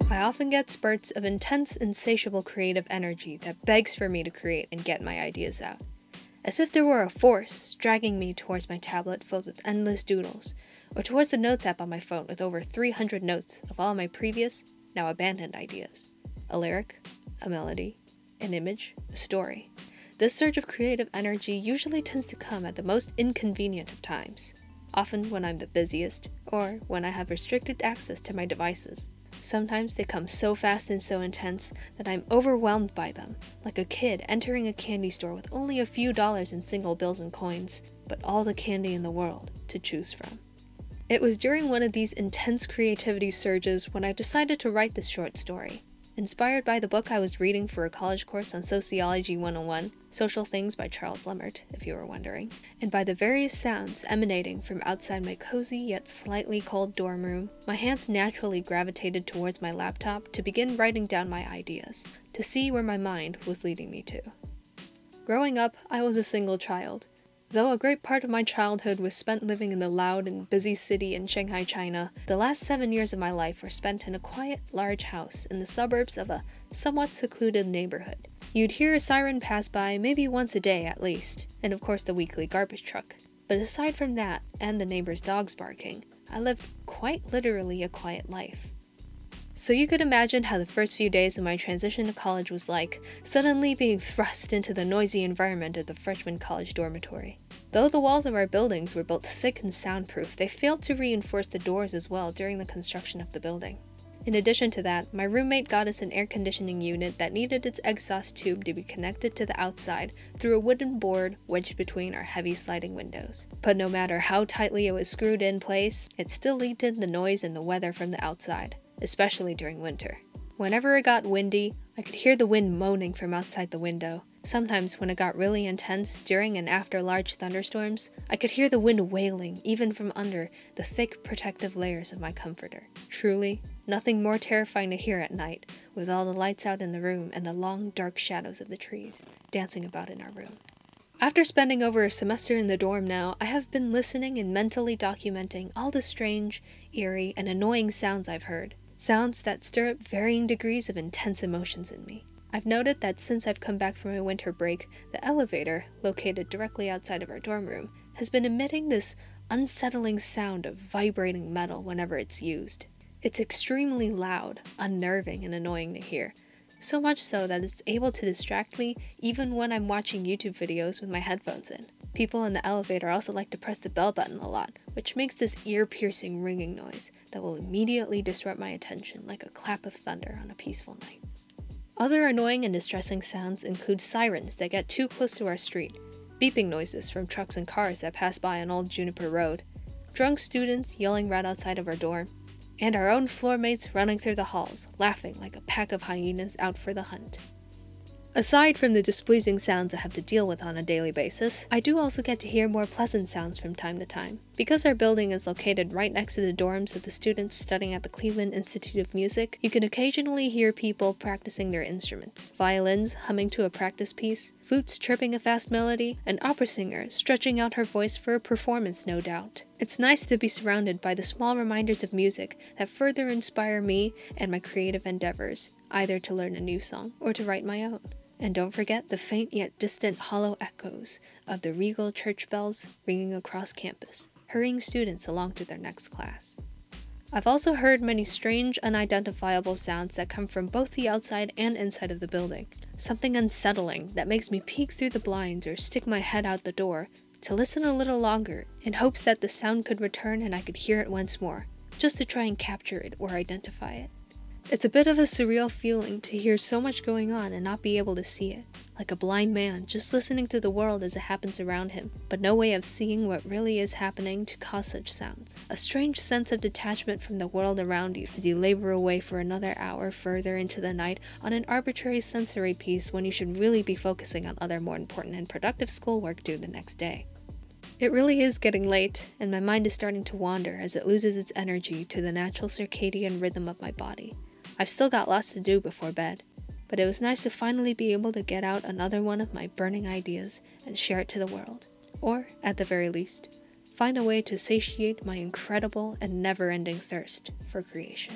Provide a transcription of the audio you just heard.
I often get spurts of intense, insatiable creative energy that begs for me to create and get my ideas out. As if there were a force dragging me towards my tablet filled with endless doodles, or towards the Notes app on my phone with over 300 notes of all my previous, now abandoned ideas. A lyric, a melody, an image, a story. This surge of creative energy usually tends to come at the most inconvenient of times, often when I'm the busiest, or when I have restricted access to my devices. Sometimes they come so fast and so intense that I'm overwhelmed by them, like a kid entering a candy store with only a few dollars in single bills and coins, but all the candy in the world to choose from. It was during one of these intense creativity surges when I decided to write this short story. Inspired by the book I was reading for a college course on Sociology 101, Social Things by Charles Lemmert, if you were wondering, and by the various sounds emanating from outside my cozy yet slightly cold dorm room, my hands naturally gravitated towards my laptop to begin writing down my ideas, to see where my mind was leading me to. Growing up, I was a single child. Though a great part of my childhood was spent living in the loud and busy city in Shanghai, China, the last 7 years of my life were spent in a quiet, large house in the suburbs of a somewhat secluded neighborhood. You'd hear a siren pass by maybe once a day at least, and of course the weekly garbage truck. But aside from that, and the neighbors' dogs barking, I lived quite literally a quiet life. So you could imagine how the first few days of my transition to college was like, suddenly being thrust into the noisy environment of the freshman college dormitory. Though the walls of our buildings were built thick and soundproof, they failed to reinforce the doors as well during the construction of the building. In addition to that, my roommate got us an air conditioning unit that needed its exhaust tube to be connected to the outside through a wooden board wedged between our heavy sliding windows. But no matter how tightly it was screwed in place, it still leaked in the noise and the weather from the outside, especially during winter. Whenever it got windy, I could hear the wind moaning from outside the window. Sometimes when it got really intense during and after large thunderstorms, I could hear the wind wailing even from under the thick protective layers of my comforter. Truly, nothing more terrifying to hear at night, with all the lights out in the room and the long dark shadows of the trees dancing about in our room. After spending over a semester in the dorm now, I have been listening and mentally documenting all the strange, eerie, and annoying sounds I've heard. Sounds that stir up varying degrees of intense emotions in me. I've noted that since I've come back from my winter break, the elevator, located directly outside of our dorm room, has been emitting this unsettling sound of vibrating metal whenever it's used. It's extremely loud, unnerving, and annoying to hear. So much so that it's able to distract me even when I'm watching YouTube videos with my headphones in. People in the elevator also like to press the bell button a lot, which makes this ear-piercing ringing noise that will immediately disrupt my attention like a clap of thunder on a peaceful night. Other annoying and distressing sounds include sirens that get too close to our street, beeping noises from trucks and cars that pass by on Old Juniper Road, drunk students yelling right outside of our dorm, and our own floor mates running through the halls, laughing like a pack of hyenas out for the hunt. Aside from the displeasing sounds I have to deal with on a daily basis, I do also get to hear more pleasant sounds from time to time. Because our building is located right next to the dorms of the students studying at the Cleveland Institute of Music, you can occasionally hear people practicing their instruments. Violins humming to a practice piece, flutes chirping a fast melody, an opera singer stretching out her voice for a performance, no doubt. It's nice to be surrounded by the small reminders of music that further inspire me and my creative endeavors, either to learn a new song or to write my own. And don't forget the faint yet distant hollow echoes of the regal church bells ringing across campus, hurrying students along to their next class. I've also heard many strange, unidentifiable sounds that come from both the outside and inside of the building. Something unsettling that makes me peek through the blinds or stick my head out the door to listen a little longer in hopes that the sound could return and I could hear it once more, just to try and capture it or identify it. It's a bit of a surreal feeling to hear so much going on and not be able to see it, like a blind man just listening to the world as it happens around him, but no way of seeing what really is happening to cause such sounds. A strange sense of detachment from the world around you as you labor away for another hour further into the night on an arbitrary sensory piece when you should really be focusing on other more important and productive schoolwork due the next day. It really is getting late, and my mind is starting to wander as it loses its energy to the natural circadian rhythm of my body. I've still got lots to do before bed, but it was nice to finally be able to get out another one of my burning ideas and share it to the world. Or, at the very least, find a way to satiate my incredible and never-ending thirst for creation.